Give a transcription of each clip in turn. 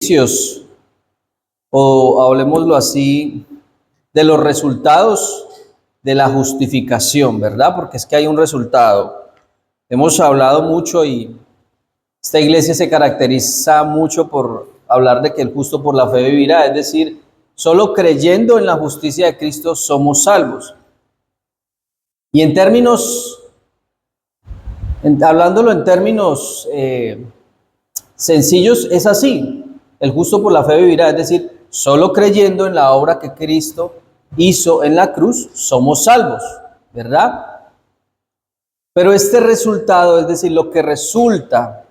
beneficios, o hablemoslo así, de los resultados de la justificación, ¿verdad? Porque es que hay un resultado. Hemos hablado mucho y esta iglesia se caracteriza mucho por hablar de que el justo por la fe vivirá, es decir, solo creyendo en la justicia de Cristo somos salvos. Y en términos, hablándolo en términos sencillos, es así. El justo por la fe vivirá, es decir, solo creyendo en la obra que Cristo hizo en la cruz, somos salvos, ¿verdad? Pero este resultado, es decir, lo que resulta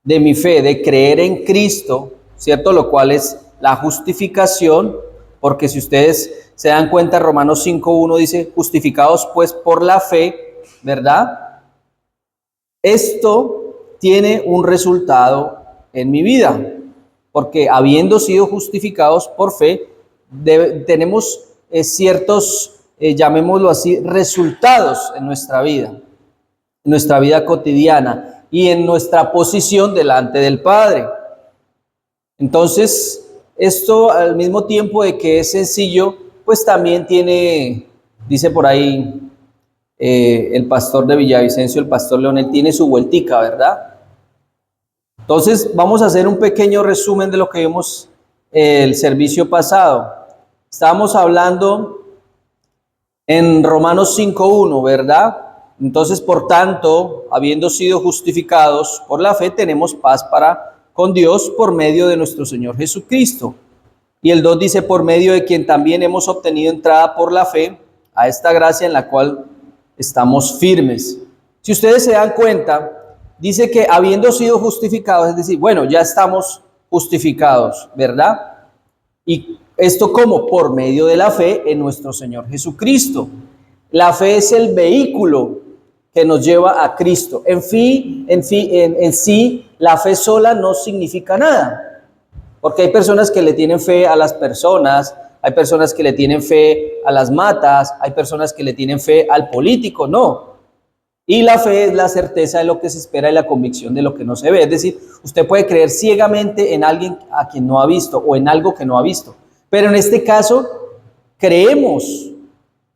de mi fe, de creer en Cristo, ¿cierto? Lo cual es la justificación, porque si ustedes se dan cuenta, Romanos 5:1 dice, justificados pues por la fe, ¿verdad? Esto tiene un resultado en mi vida, porque habiendo sido justificados por fe, tenemos ciertos, llamémoslo así, resultados en nuestra vida cotidiana y en nuestra posición delante del Padre. Entonces, esto al mismo tiempo de que es sencillo, pues también tiene, dice por ahí el pastor de Villavicencio, el pastor Leonel, tiene su vueltica, ¿verdad? Entonces, vamos a hacer un pequeño resumen de lo que vimos el servicio pasado. Estábamos hablando en Romanos 5:1, ¿verdad? Entonces, por tanto, habiendo sido justificados por la fe, tenemos paz para con Dios por medio de nuestro Señor Jesucristo. Y el 2 dice, por medio de quien también hemos obtenido entrada por la fe a esta gracia en la cual estamos firmes. Si ustedes se dan cuenta, dice que habiendo sido justificados, es decir, bueno, ya estamos justificados, ¿verdad? ¿Y esto cómo? Por medio de la fe en nuestro Señor Jesucristo. La fe es el vehículo que nos lleva a Cristo. En sí, la fe sola no significa nada. Porque hay personas que le tienen fe a las personas, hay personas que le tienen fe a las matas, hay personas que le tienen fe al político, no. Y la fe es la certeza de lo que se espera y la convicción de lo que no se ve. Es decir, usted puede creer ciegamente en alguien a quien no ha visto o en algo que no ha visto. Pero en este caso, creemos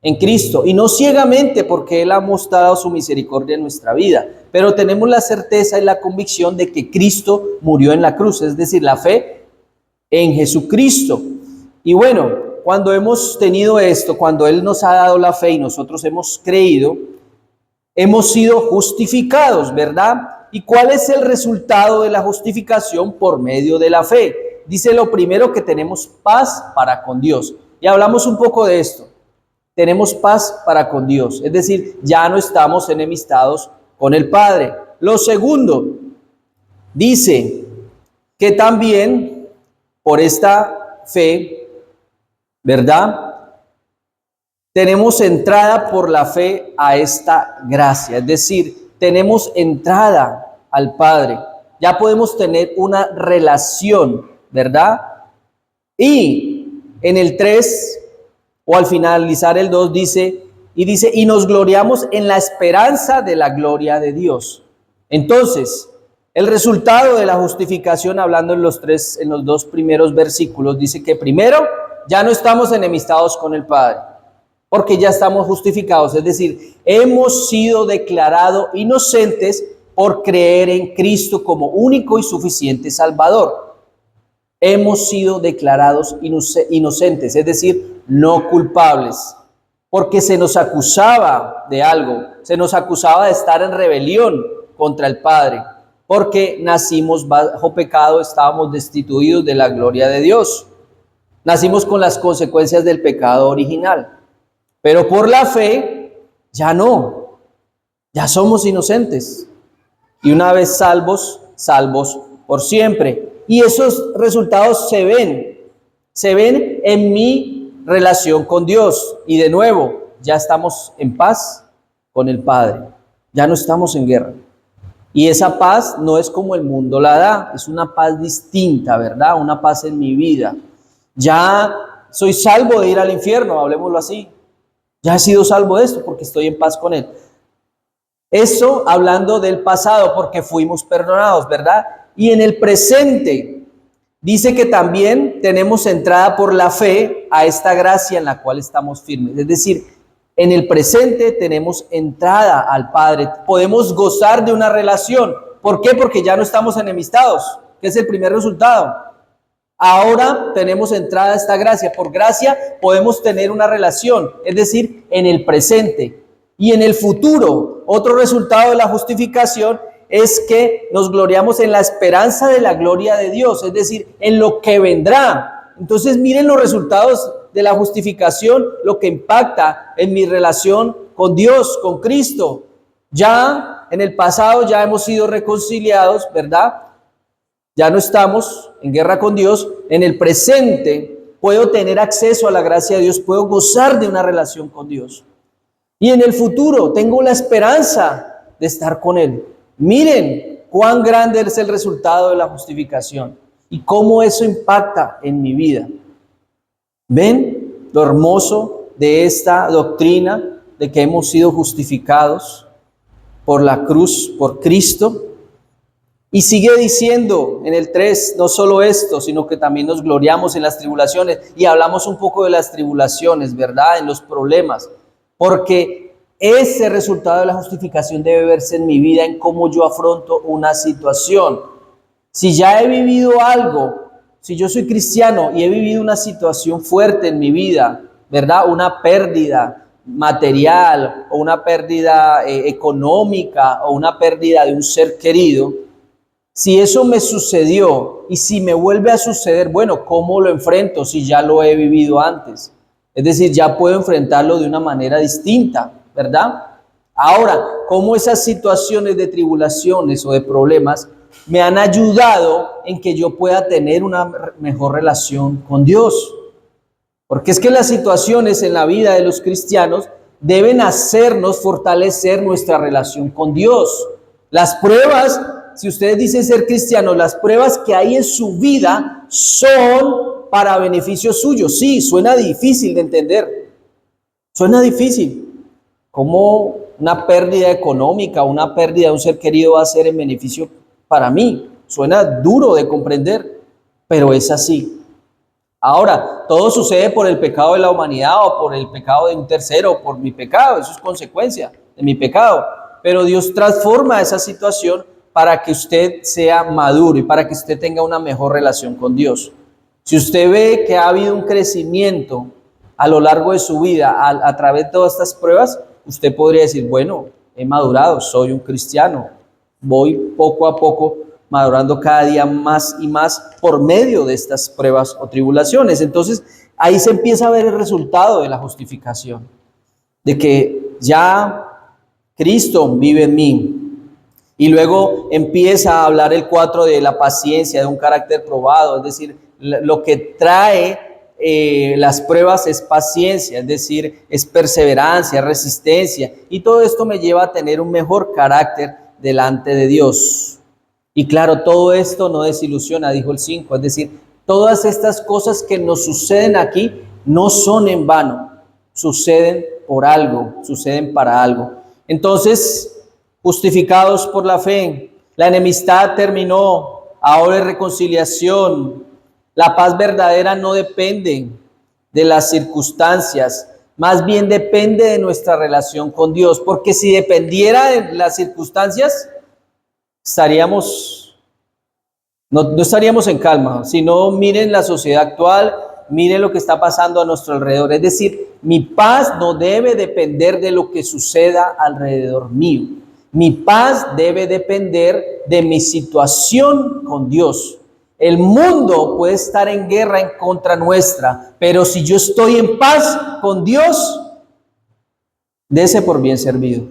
en Cristo y no ciegamente porque Él ha mostrado su misericordia en nuestra vida. Pero tenemos la certeza y la convicción de que Cristo murió en la cruz. Es decir, la fe en Jesucristo. Y bueno, cuando hemos tenido esto, cuando Él nos ha dado la fe y nosotros hemos creído, hemos sido justificados, ¿verdad? ¿Y cuál es el resultado de la justificación por medio de la fe? Dice lo primero que tenemos paz para con Dios. Y hablamos un poco de esto. Tenemos paz para con Dios. Es decir, ya no estamos enemistados con el Padre. Lo segundo, dice que también por esta fe, ¿verdad? Tenemos entrada por la fe a esta gracia, es decir, tenemos entrada al Padre. Ya podemos tener una relación, ¿verdad? Y en el 3, o al finalizar el 2, dice, y nos gloriamos en la esperanza de la gloria de Dios. Entonces, el resultado de la justificación, hablando en los 2 primeros versículos, dice que primero, ya no estamos enemistados con el Padre, porque ya estamos justificados, es decir, hemos sido declarados inocentes por creer en Cristo como único y suficiente Salvador. Hemos sido declarados inocentes, es decir, no culpables, porque se nos acusaba de algo, se nos acusaba de estar en rebelión contra el Padre, porque nacimos bajo pecado, estábamos destituidos de la gloria de Dios, nacimos con las consecuencias del pecado original. Pero por la fe, ya no, ya somos inocentes. Y una vez salvos, salvos por siempre. Y esos resultados se ven en mi relación con Dios. Y de nuevo, ya estamos en paz con el Padre. Ya no estamos en guerra. Y esa paz no es como el mundo la da, es una paz distinta, ¿verdad? Una paz en mi vida. Ya soy salvo de ir al infierno, hablemoslo así. Ya he sido salvo de esto porque estoy en paz con Él. Eso hablando del pasado porque fuimos perdonados, ¿verdad? Y en el presente dice que también tenemos entrada por la fe a esta gracia en la cual estamos firmes. Es decir, en el presente tenemos entrada al Padre. Podemos gozar de una relación. ¿Por qué? Porque ya no estamos enemistados, que es el primer resultado. Ahora tenemos entrada a esta gracia. Por gracia podemos tener una relación, es decir, en el presente. Y en el futuro, otro resultado de la justificación es que nos gloriamos en la esperanza de la gloria de Dios, es decir, en lo que vendrá. Entonces miren los resultados de la justificación, lo que impacta en mi relación con Dios, con Cristo. Ya en el pasado ya hemos sido reconciliados, ¿verdad? Ya no estamos en guerra con Dios. En el presente puedo tener acceso a la gracia de Dios, puedo gozar de una relación con Dios. Y en el futuro tengo la esperanza de estar con Él. Miren cuán grande es el resultado de la justificación y cómo eso impacta en mi vida. ¿Ven lo hermoso de esta doctrina de que hemos sido justificados por la cruz, por Cristo? Y sigue diciendo en el 3, no solo esto, sino que también nos gloriamos en las tribulaciones. Y hablamos un poco de las tribulaciones, ¿verdad? En los problemas. Porque ese resultado de la justificación debe verse en mi vida, en cómo yo afronto una situación. Si ya he vivido algo, si yo soy cristiano y he vivido una situación fuerte en mi vida, ¿verdad? Una pérdida material o una pérdida económica o una pérdida de un ser querido, si eso me sucedió y si me vuelve a suceder, bueno, ¿cómo lo enfrento si ya lo he vivido antes? Es decir, ya puedo enfrentarlo de una manera distinta, ¿verdad? Ahora, ¿cómo esas situaciones de tribulaciones o de problemas me han ayudado en que yo pueda tener una mejor relación con Dios? Porque es que las situaciones en la vida de los cristianos deben hacernos fortalecer nuestra relación con Dios. Las pruebas, si ustedes dicen ser cristianos, las pruebas que hay en su vida son para beneficio suyo. Sí, suena difícil de entender. Suena difícil. ¿Cómo una pérdida económica, una pérdida de un ser querido va a ser en beneficio para mí? Suena duro de comprender, pero es así. Ahora, todo sucede por el pecado de la humanidad o por el pecado de un tercero o por mi pecado. Eso es consecuencia de mi pecado. Pero Dios transforma esa situación para que usted sea maduro y para que usted tenga una mejor relación con Dios. Si usted ve que ha habido un crecimiento a lo largo de su vida a través de todas estas pruebas, usted podría decir, bueno, he madurado, soy un cristiano, voy poco a poco madurando cada día más y más por medio de estas pruebas o tribulaciones. Entonces, ahí se empieza a ver el resultado de la justificación, de que ya Cristo vive en mí. Y luego empieza a hablar el 4 de la paciencia, de un carácter probado, es decir, lo que trae las pruebas es paciencia, es decir, es perseverancia, resistencia. Y todo esto me lleva a tener un mejor carácter delante de Dios. Y claro, todo esto no desilusiona, dijo el 5, es decir, todas estas cosas que nos suceden aquí no son en vano, suceden por algo, suceden para algo. Entonces, justificados por la fe, la enemistad terminó, ahora hay reconciliación. La paz verdadera no depende de las circunstancias, más bien depende de nuestra relación con Dios, porque si dependiera de las circunstancias, no estaríamos en calma. Si no, miren la sociedad actual, miren lo que está pasando a nuestro alrededor. Es decir, mi paz no debe depender de lo que suceda alrededor mío. Mi paz debe depender de mi situación con Dios. El mundo puede estar en guerra en contra nuestra, pero si yo estoy en paz con Dios, dése por bien servido.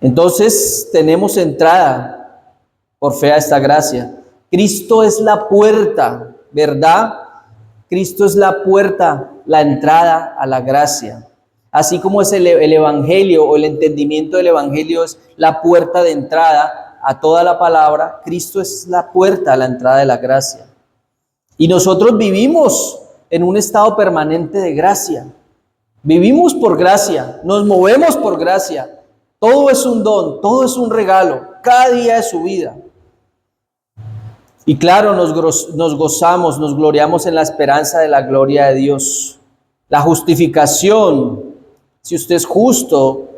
Entonces tenemos entrada por fe a esta gracia. Cristo es la puerta, ¿verdad? Cristo es la puerta, la entrada a la gracia. Así como es el Evangelio o el entendimiento del Evangelio es la puerta de entrada a toda la palabra, Cristo es la puerta a la entrada de la gracia. Y nosotros vivimos en un estado permanente de gracia. Vivimos por gracia, nos movemos por gracia. Todo es un don, todo es un regalo, cada día de su vida. Y claro, nos gozamos, nos gloriamos en la esperanza de la gloria de Dios. La justificación, si usted es justo,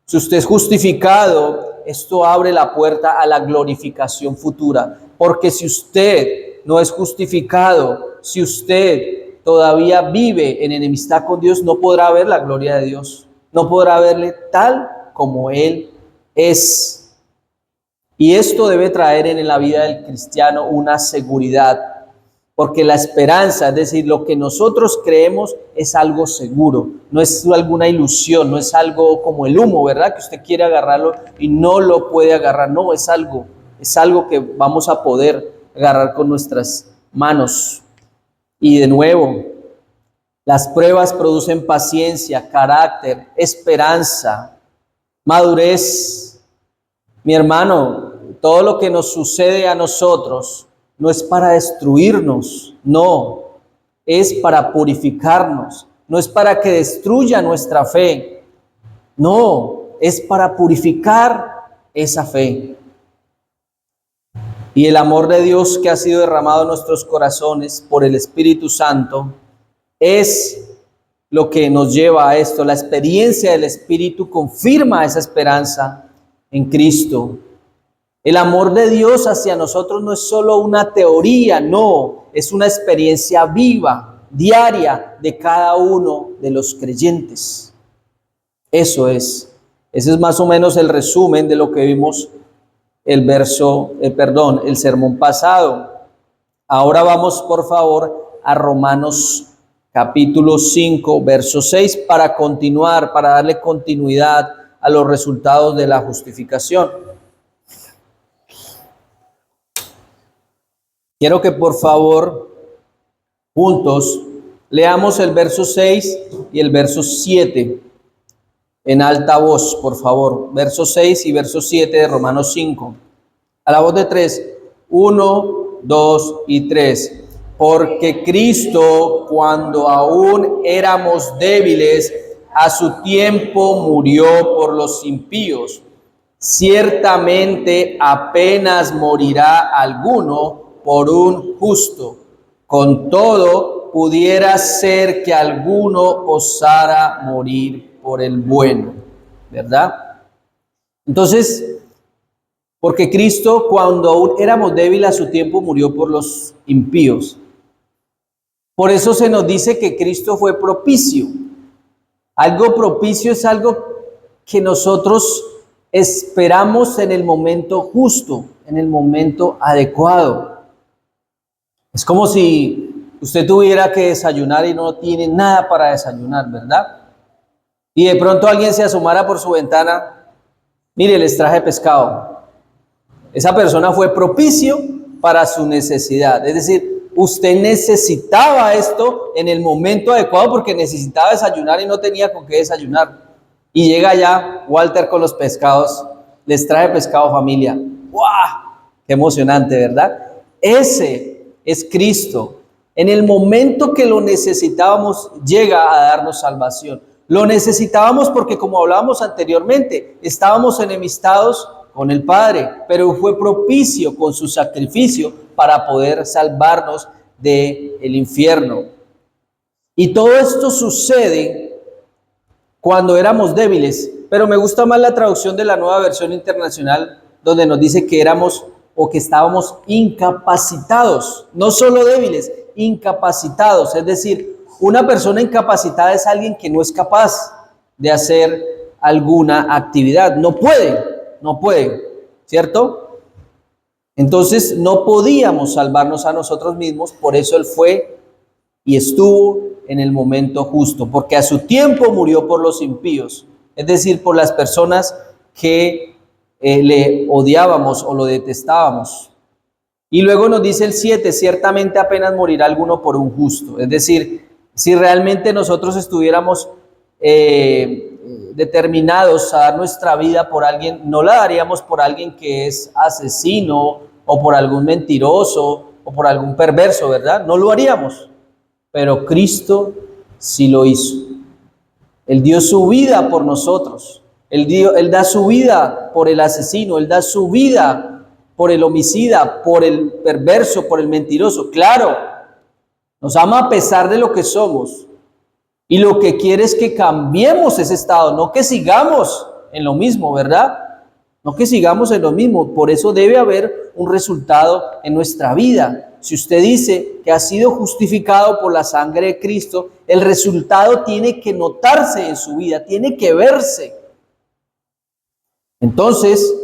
si usted es justificado, esto abre la puerta a la glorificación futura. Porque si usted no es justificado, si usted todavía vive en enemistad con Dios, no podrá ver la gloria de Dios. No podrá verle tal como Él es. Y esto debe traer en la vida del cristiano una seguridad, porque la esperanza, es decir, lo que nosotros creemos es algo seguro, no es alguna ilusión, no es algo como el humo, ¿verdad? Que usted quiere agarrarlo y no lo puede agarrar, no, es algo que vamos a poder agarrar con nuestras manos. Y de nuevo, las pruebas producen paciencia, carácter, esperanza, madurez. Mi hermano, todo lo que nos sucede a nosotros no es para destruirnos, no, es para purificarnos, no es para que destruya nuestra fe, no, es para purificar esa fe. Y el amor de Dios que ha sido derramado en nuestros corazones por el Espíritu Santo es lo que nos lleva a esto. La experiencia del Espíritu confirma esa esperanza en Cristo. El amor de Dios hacia nosotros no es solo una teoría, no, es una experiencia viva, diaria de cada uno de los creyentes. Ese es más o menos el resumen de lo que vimos el sermón pasado. Ahora vamos, por favor, a Romanos capítulo 5, verso 6, para continuar, para darle continuidad a los resultados de la justificación. Quiero que por favor juntos leamos el verso 6 y el verso 7 en alta voz, por favor. Verso 6 y verso 7 de Romanos 5. A la voz de 3. 1, 2 y 3. Porque Cristo, cuando aún éramos débiles, a su tiempo murió por los impíos. Ciertamente apenas morirá alguno por un justo. Con todo, pudiera ser que alguno osara morir por el bueno, ¿verdad? Entonces, porque Cristo, cuando aún éramos débiles, a su tiempo murió por los impíos. Por eso se nos dice que Cristo fue propicio. Algo propicio es algo que nosotros esperamos en el momento justo, en el momento adecuado. Es como si usted tuviera que desayunar y no tiene nada para desayunar, ¿verdad? Y de pronto alguien se asomara por su ventana, mire, les traje pescado. Esa persona fue propicio para su necesidad. Es decir, usted necesitaba esto en el momento adecuado porque necesitaba desayunar y no tenía con qué desayunar. Y llega ya Walter con los pescados, les trae pescado, familia. ¡Wow! Qué emocionante, ¿verdad? Ese es Cristo. En el momento que lo necesitábamos, llega a darnos salvación. Lo necesitábamos porque, como hablábamos anteriormente, estábamos enemistados con el Padre, pero fue propicio con su sacrificio para poder salvarnos del infierno. Y todo esto sucede cuando éramos débiles, pero me gusta más la traducción de la Nueva Versión Internacional, donde nos dice que éramos o que estábamos incapacitados, no solo débiles, incapacitados. Es decir, una persona incapacitada es alguien que no es capaz de hacer alguna actividad, no puede, ¿cierto? Entonces no podíamos salvarnos a nosotros mismos, por eso Él fue y estuvo en el momento justo, porque a su tiempo murió por los impíos, es decir, por las personas que le odiábamos o lo detestábamos. Y luego nos dice el 7, ciertamente apenas morirá alguno por un justo. Es decir, si realmente nosotros estuviéramos determinados a dar nuestra vida por alguien, no la daríamos por alguien que es asesino o por algún mentiroso o por algún perverso, ¿verdad? No lo haríamos. Pero Cristo sí lo hizo. Él dio su vida por nosotros. Él da su vida por el asesino. Él da su vida por el homicida, por el perverso, por el mentiroso. Claro, nos ama a pesar de lo que somos. Y lo que quiere es que cambiemos ese estado, no que sigamos en lo mismo, ¿verdad? No que sigamos en lo mismo. Por eso debe haber un resultado en nuestra vida. Si usted dice que ha sido justificado por la sangre de Cristo, el resultado tiene que notarse en su vida, tiene que verse. Entonces,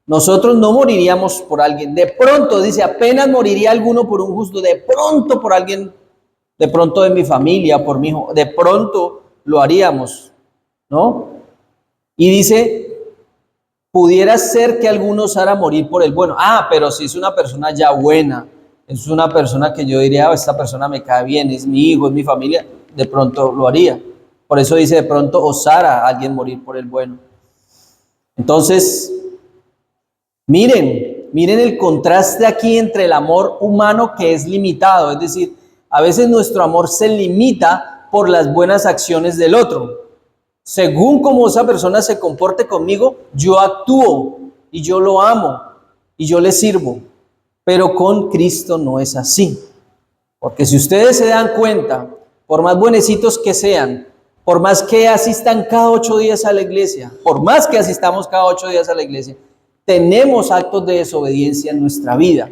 nosotros no moriríamos por alguien. De pronto, dice, apenas moriría alguno por un justo, de pronto por alguien, de pronto de mi familia, por mi hijo, de pronto lo haríamos, ¿no? Y dice, pudiera ser que algunos hará morir por el bueno. Pero si es una persona ya buena, es una persona que yo diría, esta persona me cae bien, es mi hijo, es mi familia, de pronto lo haría. Por eso dice, de pronto osara alguien morir por el bueno. Entonces, miren el contraste aquí entre el amor humano que es limitado, es decir, a veces nuestro amor se limita por las buenas acciones del otro. Según cómo esa persona se comporte conmigo, yo actúo y yo lo amo y yo le sirvo. Pero con Cristo no es así. Porque si ustedes se dan cuenta, por más buenecitos que sean, por más que asistan cada 8 días a la iglesia, por más que asistamos cada 8 días a la iglesia, tenemos actos de desobediencia en nuestra vida.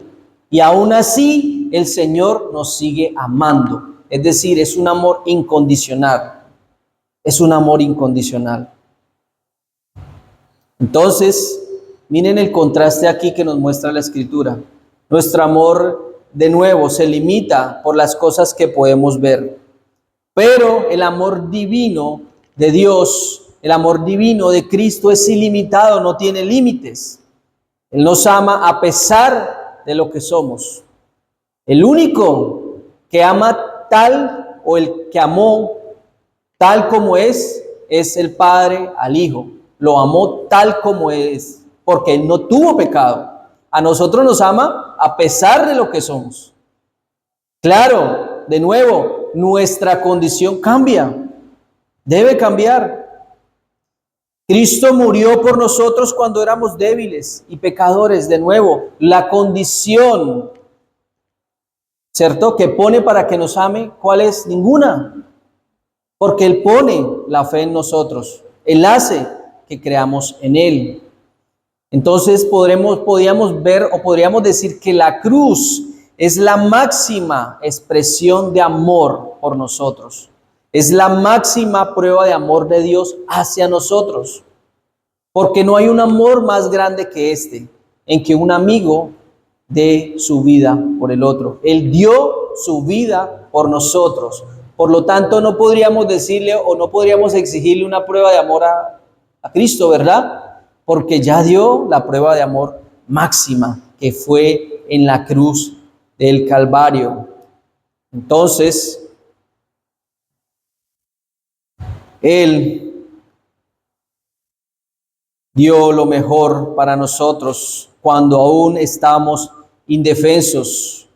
Y aún así, el Señor nos sigue amando. Es decir, es un amor incondicional. Es un amor incondicional. Entonces, miren el contraste aquí que nos muestra la Escritura. Nuestro amor, de nuevo, se limita por las cosas que podemos ver. Pero el amor divino de Dios, el amor divino de Cristo es ilimitado, no tiene límites. Él nos ama a pesar de lo que somos. El único que ama tal, o el que amó tal como es el Padre al Hijo. Lo amó tal como es, porque Él no tuvo pecado. A nosotros nos ama a pesar de lo que somos. Claro, de nuevo, nuestra condición cambia, debe cambiar. Cristo murió por nosotros cuando éramos débiles y pecadores. De nuevo, la condición, ¿cierto?, que pone para que nos ame, ¿cuál es? Ninguna. Porque Él pone la fe en nosotros. Él hace que creamos en Él. Entonces podríamos ver o podríamos decir que la cruz es la máxima expresión de amor por nosotros. Es la máxima prueba de amor de Dios hacia nosotros. Porque no hay un amor más grande que este, en que un amigo dé su vida por el otro. Él dio su vida por nosotros. Por lo tanto, no podríamos decirle o no podríamos exigirle una prueba de amor a Cristo, ¿verdad? Porque ya dio la prueba de amor máxima, que fue en la cruz del Calvario. Entonces, Él dio lo mejor para nosotros cuando aún estábamos indefensos,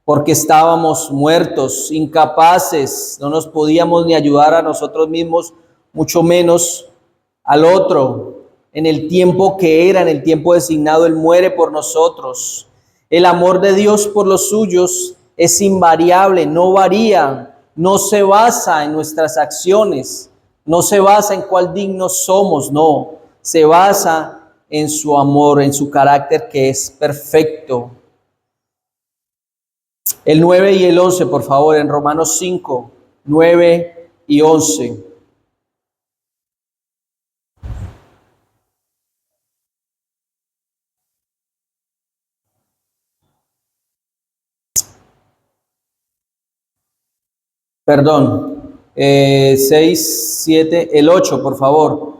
porque estábamos muertos, incapaces, no nos podíamos ni ayudar a nosotros mismos, mucho menos al otro. En el tiempo que era, en el tiempo designado, Él muere por nosotros. El amor de Dios por los suyos es invariable, no varía, no se basa en nuestras acciones, no se basa en cuál dignos somos, no, se basa en su amor, en su carácter que es perfecto. El 9 y el 11, por favor, en Romanos 5, 9 y 11. Perdón, 6, 7, el 8, por favor.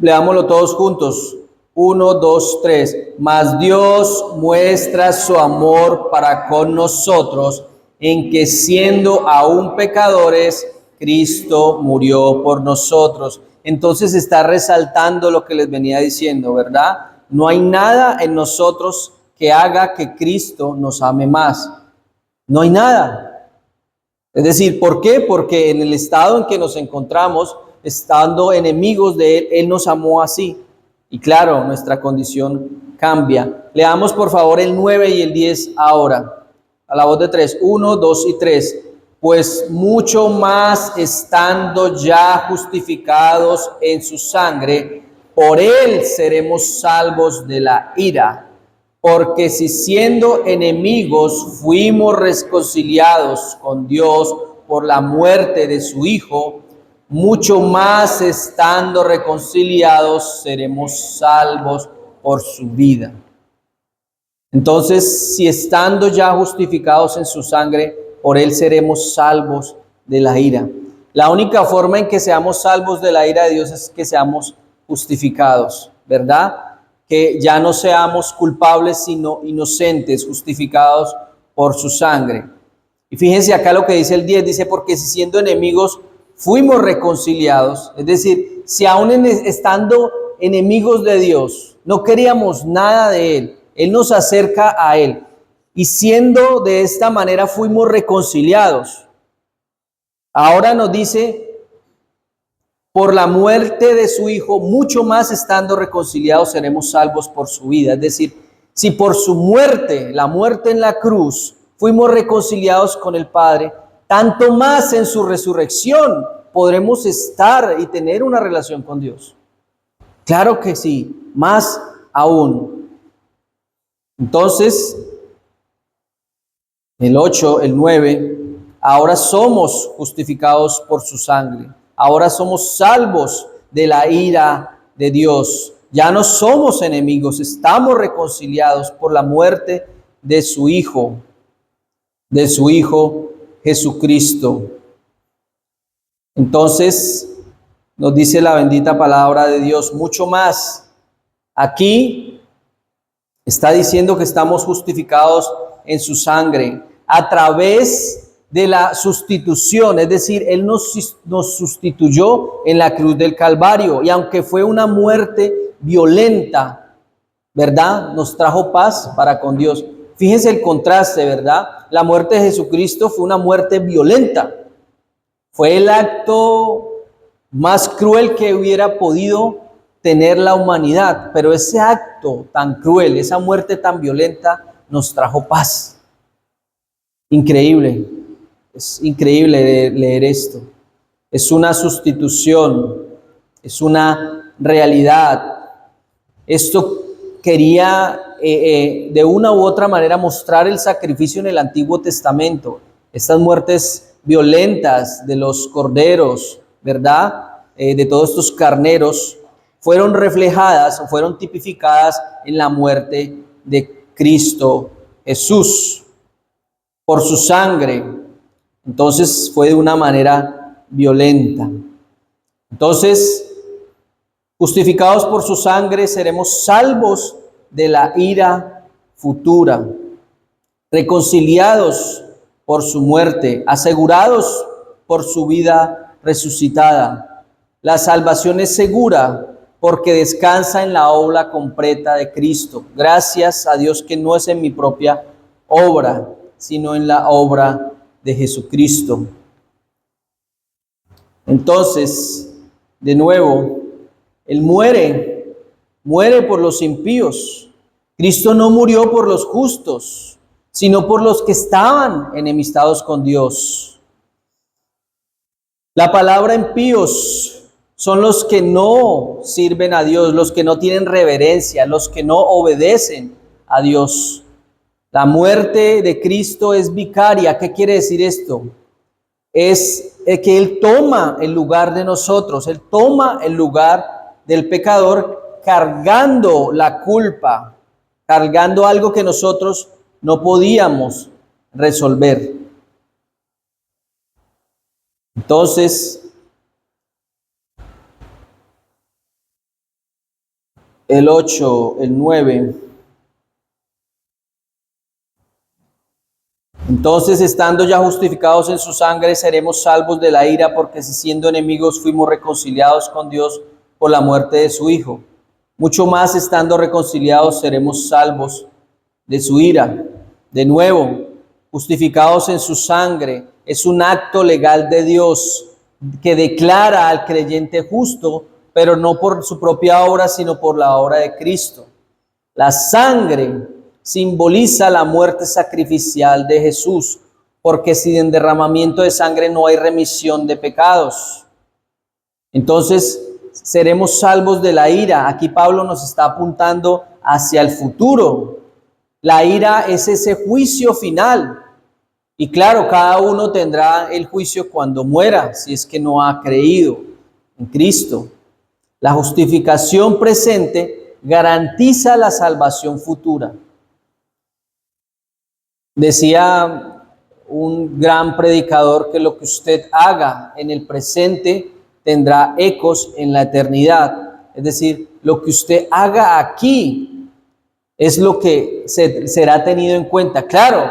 Leámoslo todos juntos. 1, 2, 3. Mas Dios muestra su amor para con nosotros en que siendo aún pecadores, Cristo murió por nosotros. Entonces está resaltando lo que les venía diciendo, ¿verdad? No hay nada en nosotros que haga que Cristo nos ame más. No hay nada. Es decir, ¿por qué? Porque en el estado en que nos encontramos, estando enemigos de Él, Él nos amó así. Y claro, nuestra condición cambia. Leamos por favor el 9 y el 10 ahora. A la voz de 3. 1, 2 y 3. Pues mucho más estando ya justificados en su sangre, por él seremos salvos de la ira. Porque si siendo enemigos fuimos reconciliados con Dios por la muerte de su Hijo, mucho más estando reconciliados seremos salvos por su vida. Entonces, si estando ya justificados en su sangre, por él seremos salvos de la ira. La única forma en que seamos salvos de la ira de Dios es que seamos justificados, ¿verdad? Que ya no seamos culpables, sino inocentes, justificados por su sangre. Y fíjense acá lo que dice el 10, dice, porque si siendo enemigos fuimos reconciliados, es decir, si aún estando enemigos de Dios, no queríamos nada de él, él nos acerca a él. Y siendo de esta manera fuimos reconciliados. Ahora nos dice, por la muerte de su Hijo, mucho más estando reconciliados seremos salvos por su vida. Es decir, si por su muerte, la muerte en la cruz, fuimos reconciliados con el Padre, tanto más en su resurrección podremos estar y tener una relación con Dios. Claro que sí, más aún. Entonces, el 8, el 9, ahora somos justificados por su sangre. Ahora somos salvos de la ira de Dios. Ya no somos enemigos, estamos reconciliados por la muerte de su Hijo Jesucristo. Entonces, nos dice la bendita palabra de Dios, mucho más. Aquí está diciendo que estamos justificados en su sangre a través de la sustitución, es decir, él nos sustituyó en la cruz del Calvario, y aunque fue una muerte violenta, ¿verdad? Nos trajo paz para con Dios. Fíjense el contraste, ¿verdad? La muerte de Jesucristo fue una muerte violenta. Fue el acto más cruel que hubiera podido tener la humanidad, pero ese acto tan cruel, esa muerte tan violenta, nos trajo paz. Increíble, es increíble leer esto. Es una sustitución, es una realidad. Esto quería de una u otra manera mostrar el sacrificio en el Antiguo Testamento. Estas muertes violentas de los corderos, ¿verdad? De todos estos carneros, fueron reflejadas o fueron tipificadas en la muerte de Cristo Jesús. Por su sangre. Entonces fue de una manera violenta. Entonces, justificados por su sangre, seremos salvos de la ira futura, reconciliados por su muerte, asegurados por su vida resucitada. La salvación es segura porque descansa en la obra completa de Cristo. Gracias a Dios que no es en mi propia obra, sino en la obra de Jesucristo. Entonces, de nuevo, Él muere por los impíos. Cristo no murió por los justos, sino por los que estaban enemistados con Dios. La palabra impíos son los que no sirven a Dios, los que no tienen reverencia, los que no obedecen a Dios. La muerte de Cristo es vicaria. ¿Qué quiere decir esto? Es que Él toma el lugar de nosotros, Él toma el lugar del pecador, cargando la culpa, cargando algo que nosotros no podíamos resolver. Entonces, el 8, el 9. Entonces, estando ya justificados en su sangre, seremos salvos de la ira, porque si siendo enemigos fuimos reconciliados con Dios por la muerte de su Hijo. Mucho más estando reconciliados seremos salvos de su ira. De nuevo, justificados en su sangre, es un acto legal de Dios que declara al creyente justo, pero no por su propia obra, sino por la obra de Cristo. La sangre simboliza la muerte sacrificial de Jesús, porque sin derramamiento de sangre no hay remisión de pecados. Entonces, seremos salvos de la ira. Aquí Pablo nos está apuntando hacia el futuro. La ira es ese juicio final. Y claro, cada uno tendrá el juicio cuando muera, si es que no ha creído en Cristo. La justificación presente garantiza la salvación futura. Decía un gran predicador que lo que usted haga en el presente tendrá ecos en la eternidad. Es decir, lo que usted haga aquí es lo que será tenido en cuenta. Claro,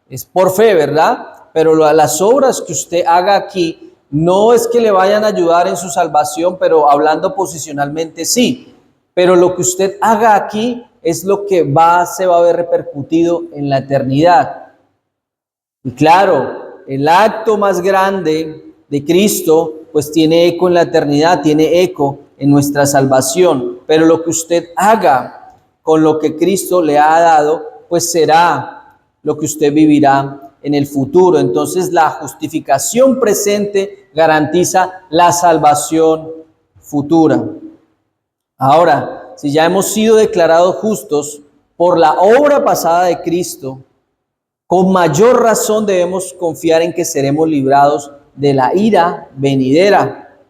es por fe, ¿verdad? Pero las obras que usted haga aquí no es que le vayan a ayudar en su salvación, pero hablando posicionalmente sí. Pero lo que usted haga aquí es lo que se va a ver repercutido en la eternidad. Y claro, el acto más grande de Cristo pues tiene eco en la eternidad, tiene eco en nuestra salvación. Pero lo que usted haga con lo que Cristo le ha dado, pues será lo que usted vivirá en el futuro. Entonces la justificación presente garantiza la salvación futura. Ahora, si ya hemos sido declarados justos por la obra pasada de Cristo, con mayor razón debemos confiar en que seremos librados de la ira venidera.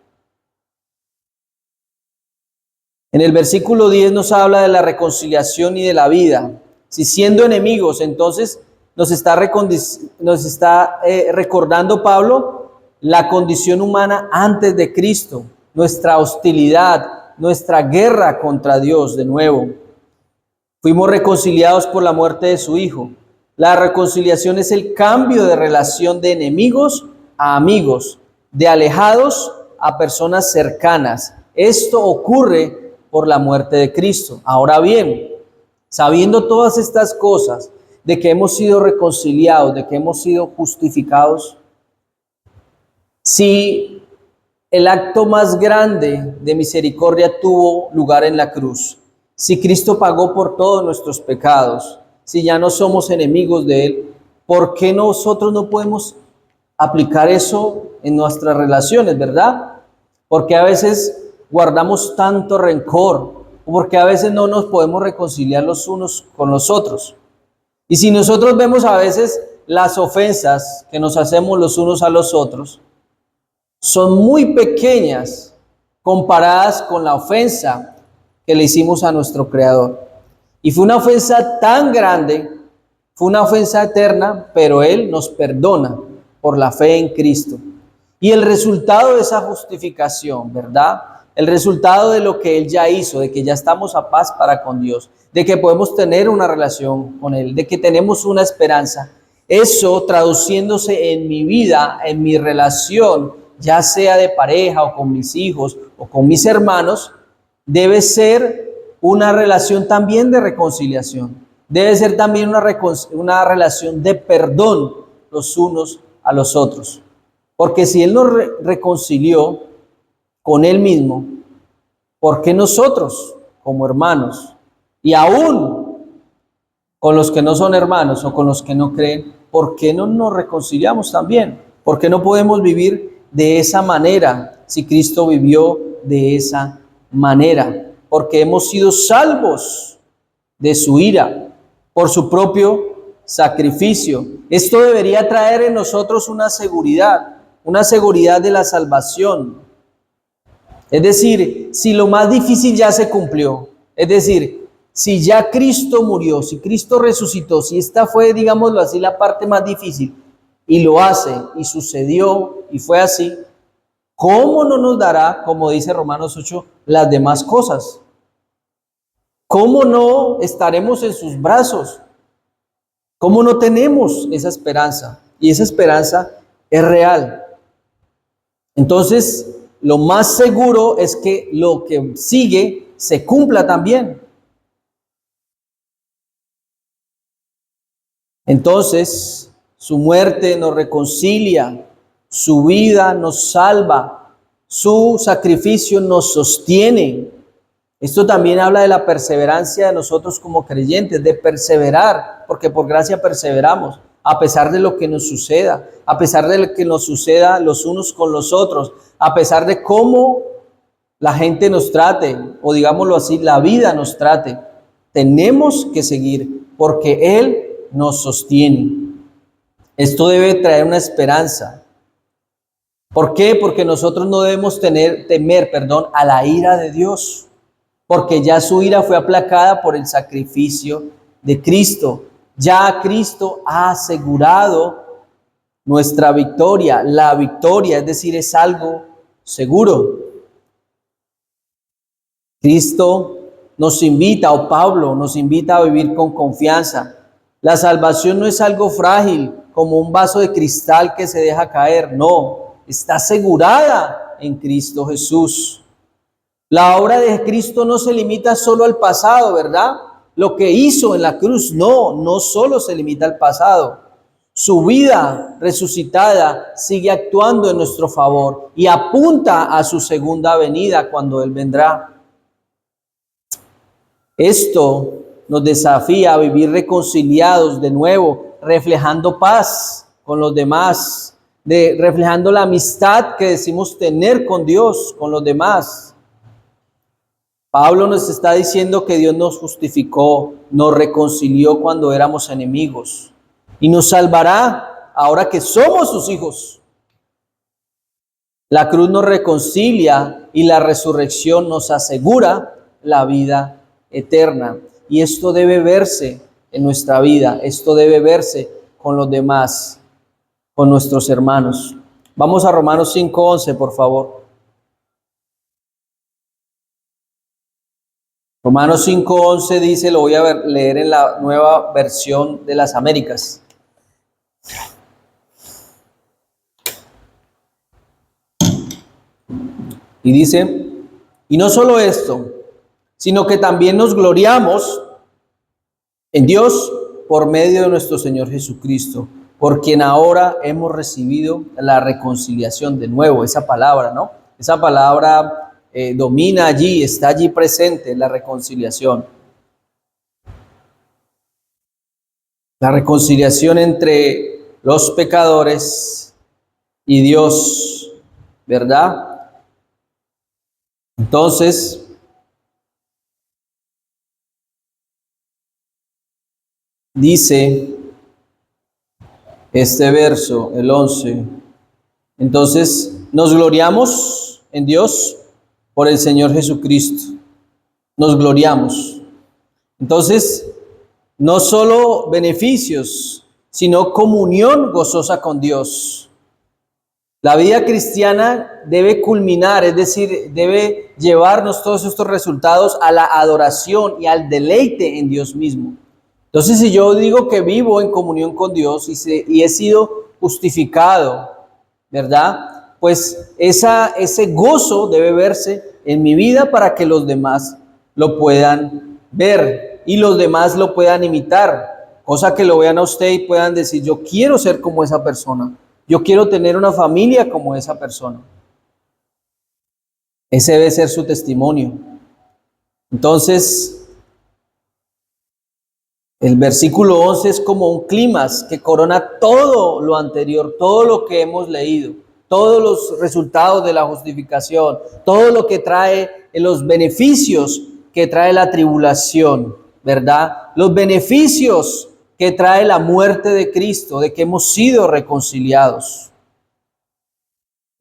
En el versículo 10 nos habla de la reconciliación y de la vida. Si siendo enemigos, entonces nos está recordando Pablo la condición humana antes de Cristo, nuestra hostilidad, nuestra guerra contra Dios de nuevo. Fuimos reconciliados por la muerte de su Hijo. La reconciliación es el cambio de relación de enemigos a amigos, de alejados a personas cercanas. Esto ocurre por la muerte de Cristo. Ahora bien, sabiendo todas estas cosas, de que hemos sido reconciliados, de que hemos sido justificados, si el acto más grande de misericordia tuvo lugar en la cruz, si Cristo pagó por todos nuestros pecados, si ya no somos enemigos de Él, ¿por qué nosotros no podemos aplicar eso en nuestras relaciones, verdad? Porque a veces guardamos tanto rencor, o porque a veces no nos podemos reconciliar los unos con los otros. Y si nosotros vemos a veces las ofensas que nos hacemos los unos a los otros, son muy pequeñas comparadas con la ofensa que le hicimos a nuestro Creador. Y fue una ofensa tan grande, fue una ofensa eterna, pero Él nos perdona por la fe en Cristo. Y el resultado de esa justificación, ¿verdad? El resultado de lo que Él ya hizo, de que ya estamos a paz para con Dios, de que podemos tener una relación con Él, de que tenemos una esperanza. Eso traduciéndose en mi vida, en mi relación, ya sea de pareja o con mis hijos o con mis hermanos, debe ser una relación también de reconciliación. Debe ser también una relación de perdón los unos a los otros. Porque si Él nos reconcilió con Él mismo, ¿por qué nosotros como hermanos y aún con los que no son hermanos o con los que no creen, por qué no nos reconciliamos también? ¿Por qué no podemos vivir de esa manera si Cristo vivió de esa manera? Porque hemos sido salvos de su ira por su propio sacrificio. Esto debería traer en nosotros una seguridad de la salvación. Es decir, si lo más difícil ya se cumplió, es decir, si ya Cristo murió, si Cristo resucitó, si esta fue, digámoslo así, la parte más difícil, y lo hace, y sucedió, y fue así, ¿cómo no nos dará, como dice Romanos 8, las demás cosas? ¿Cómo no estaremos en sus brazos? ¿Cómo no tenemos esa esperanza? Y esa esperanza es real. Entonces, lo más seguro es que lo que sigue se cumpla también. Entonces, su muerte nos reconcilia, su vida nos salva, su sacrificio nos sostiene. Esto también habla de la perseverancia de nosotros como creyentes, de perseverar, porque por gracia perseveramos, a pesar de lo que nos suceda, a pesar de lo que nos suceda los unos con los otros, a pesar de cómo la gente nos trate, o digámoslo así, la vida nos trate. Tenemos que seguir, porque Él nos sostiene. Esto debe traer una esperanza. ¿Por qué? Porque nosotros no debemos temer a la ira de Dios, porque ya su ira fue aplacada por el sacrificio de Cristo. Ya Cristo ha asegurado nuestra victoria, la victoria, es decir, es algo seguro. Cristo nos invita, o Pablo nos invita a vivir con confianza. La salvación no es algo frágil, como un vaso de cristal que se deja caer, no, está asegurada en Cristo Jesús. La obra de Cristo no se limita solo al pasado, ¿verdad? Lo que hizo en la cruz, no solo se limita al pasado. Su vida resucitada sigue actuando en nuestro favor y apunta a su segunda venida cuando Él vendrá. Esto nos desafía a vivir reconciliados de nuevo, reflejando paz con los demás, reflejando la amistad que decimos tener con Dios, con los demás. Pablo nos está diciendo que Dios nos justificó, nos reconcilió cuando éramos enemigos y nos salvará ahora que somos sus hijos. La cruz nos reconcilia y la resurrección nos asegura la vida eterna. Y esto debe verse en nuestra vida, esto debe verse con los demás, con nuestros hermanos. Vamos a Romanos 5:11, por favor. Romanos 5:11 dice, lo voy a leer en la Nueva Versión de las Américas. Y dice, y no solo esto, sino que también nos gloriamos en Dios por medio de nuestro Señor Jesucristo, por quien ahora hemos recibido la reconciliación. De nuevo, esa palabra, ¿no? Esa palabra domina allí, está allí presente, la reconciliación. La reconciliación entre los pecadores y Dios, ¿verdad? Entonces, dice este verso, el 11, entonces nos gloriamos en Dios por el Señor Jesucristo. Nos gloriamos. Entonces, no solo beneficios, sino comunión gozosa con Dios. La vida cristiana debe culminar, es decir, debe llevarnos todos estos resultados a la adoración y al deleite en Dios mismo. Entonces, si yo digo que vivo en comunión con Dios y he sido justificado, ¿verdad? Pues ese gozo debe verse en mi vida para que los demás lo puedan ver y los demás lo puedan imitar, cosa que lo vean a usted y puedan decir, yo quiero ser como esa persona, yo quiero tener una familia como esa persona. Ese debe ser su testimonio. Entonces, el versículo 11 es como un clímax que corona todo lo anterior, todo lo que hemos leído, todos los resultados de la justificación, todo lo que trae los beneficios que trae la tribulación, ¿verdad? Los beneficios que trae la muerte de Cristo, de que hemos sido reconciliados.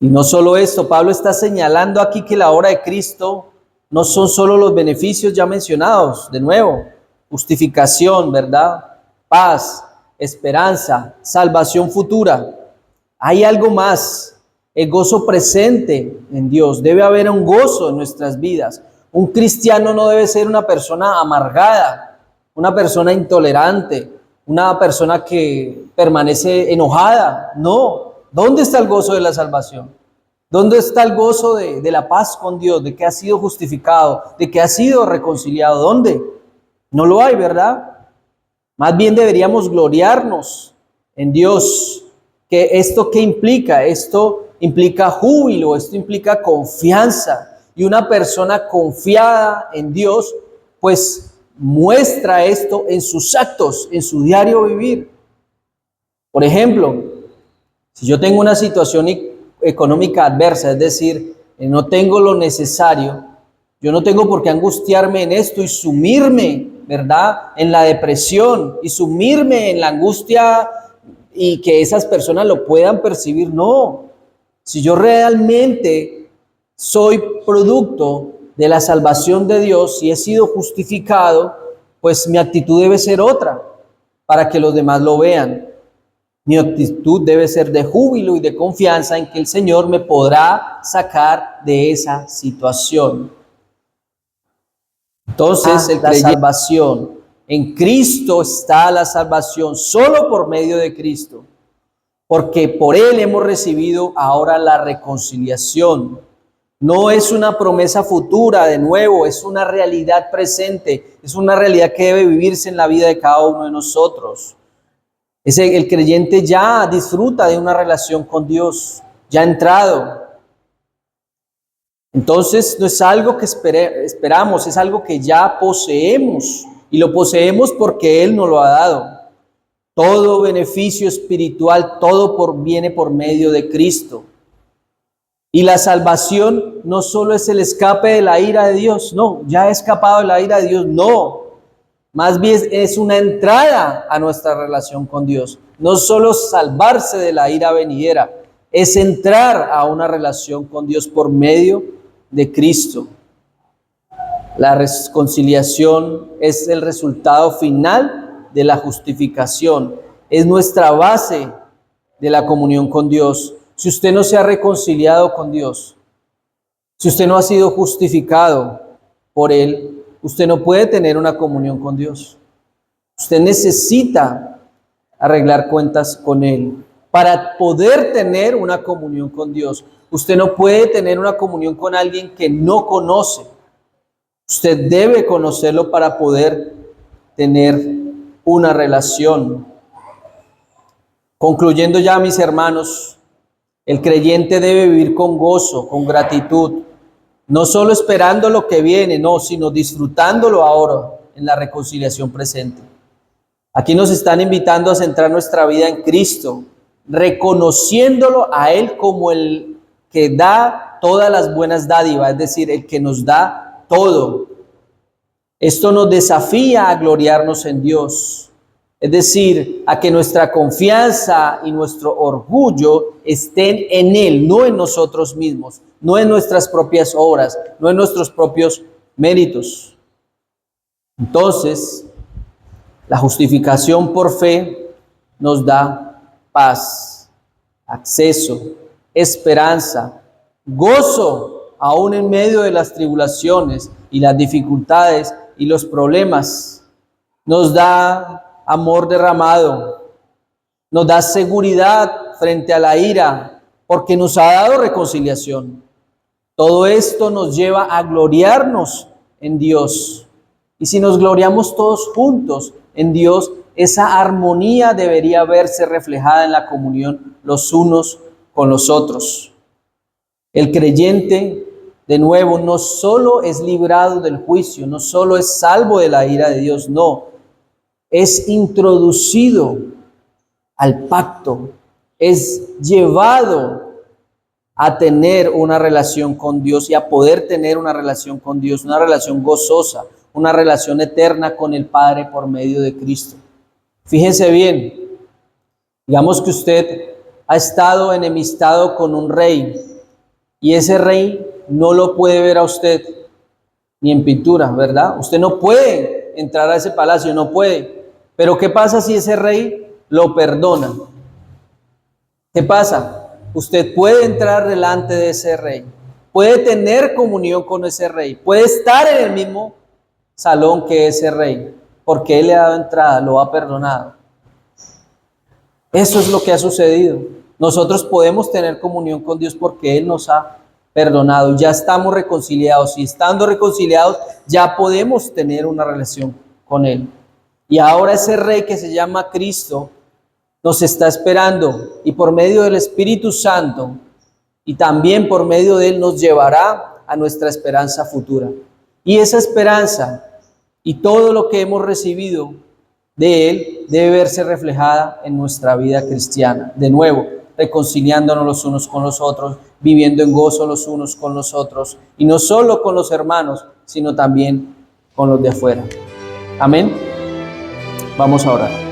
Y no solo esto, Pablo está señalando aquí que la obra de Cristo no son solo los beneficios ya mencionados, de nuevo, justificación, ¿verdad? Paz, esperanza, salvación futura. Hay algo más. El gozo presente en Dios. Debe haber un gozo en nuestras vidas. Un cristiano no debe ser una persona amargada, una persona intolerante, una persona que permanece enojada. No. ¿Dónde está el gozo de la salvación? ¿Dónde está el gozo de la paz con Dios, de que ha sido justificado, de que ha sido reconciliado? ¿Dónde? No lo hay, ¿verdad? Más bien deberíamos gloriarnos en Dios. ¿Esto qué implica? Esto implica júbilo, esto implica confianza. Y una persona confiada en Dios, pues muestra esto en sus actos, en su diario vivir. Por ejemplo, si yo tengo una situación económica adversa, es decir, no tengo lo necesario, yo no tengo por qué angustiarme en esto y sumirme, ¿verdad?, en la depresión y sumirme en la angustia y que esas personas lo puedan percibir. No, si yo realmente soy producto de la salvación de Dios y he sido justificado, pues mi actitud debe ser otra para que los demás lo vean. Mi actitud debe ser de júbilo y de confianza en que el Señor me podrá sacar de esa situación. Entonces, la salvación, en Cristo está la salvación, solo por medio de Cristo, porque por Él hemos recibido ahora la reconciliación. No es una promesa futura, de nuevo, es una realidad presente, es una realidad que debe vivirse en la vida de cada uno de nosotros. El creyente ya disfruta de una relación con Dios, ya ha entrado. Entonces no es algo que esperamos, es algo que ya poseemos, y lo poseemos porque Él nos lo ha dado. Todo beneficio espiritual, viene por medio de Cristo. Y la salvación no solo es el escape de la ira de Dios, no, ya he escapado de la ira de Dios, no. Más bien es una entrada a nuestra relación con Dios. No solo salvarse de la ira venidera, es entrar a una relación con Dios por medio de Cristo. La reconciliación es el resultado final de la justificación. Es nuestra base de la comunión con Dios. Si usted no se ha reconciliado con Dios, si usted no ha sido justificado por Él, usted no puede tener una comunión con Dios. Usted necesita arreglar cuentas con Él para poder tener una comunión con Dios. Usted no puede tener una comunión con alguien que no conoce. Usted debe conocerlo para poder tener una relación. Concluyendo ya, mis hermanos, el creyente debe vivir con gozo, con gratitud, no solo esperando lo que viene, no, sino disfrutándolo ahora en la reconciliación presente. Aquí nos están invitando a centrar nuestra vida en Cristo, reconociéndolo a Él como el que da todas las buenas dádivas, es decir, el que nos da todo. Esto nos desafía a gloriarnos en Dios, es decir, a que nuestra confianza y nuestro orgullo estén en Él, no en nosotros mismos, no en nuestras propias obras, no en nuestros propios méritos. Entonces, la justificación por fe nos da paz, acceso, esperanza, gozo, aún en medio de las tribulaciones y las dificultades y los problemas. Nos da amor derramado, nos da seguridad frente a la ira, porque nos ha dado reconciliación. Todo esto nos lleva a gloriarnos en Dios. Y si nos gloriamos todos juntos en Dios, esa armonía debería verse reflejada en la comunión los unos con los otros. El creyente, de nuevo, no solo es librado del juicio, no solo es salvo de la ira de Dios, no, es introducido al pacto, es llevado a tener una relación con Dios y a poder tener una relación con Dios, una relación gozosa, una relación eterna con el Padre por medio de Cristo. Fíjense bien, digamos que usted ha estado enemistado con un rey y ese rey no lo puede ver a usted ni en pintura, ¿verdad? Usted no puede entrar a ese palacio, no puede. Pero ¿qué pasa si ese rey lo perdona? ¿Qué pasa? Usted puede entrar delante de ese rey, puede tener comunión con ese rey, puede estar en el mismo salón que ese rey, porque Él le ha dado entrada, lo ha perdonado. Eso es lo que ha sucedido. Nosotros podemos tener comunión con Dios porque Él nos ha perdonado, ya estamos reconciliados, y estando reconciliados ya podemos tener una relación con Él. Y ahora ese rey que se llama Cristo nos está esperando, y por medio del Espíritu Santo y también por medio de Él nos llevará a nuestra esperanza futura. Y esa esperanza y todo lo que hemos recibido de Él debe verse reflejada en nuestra vida cristiana. De nuevo, reconciliándonos los unos con los otros, viviendo en gozo los unos con los otros, y no solo con los hermanos, sino también con los de afuera. Amén. Vamos a orar.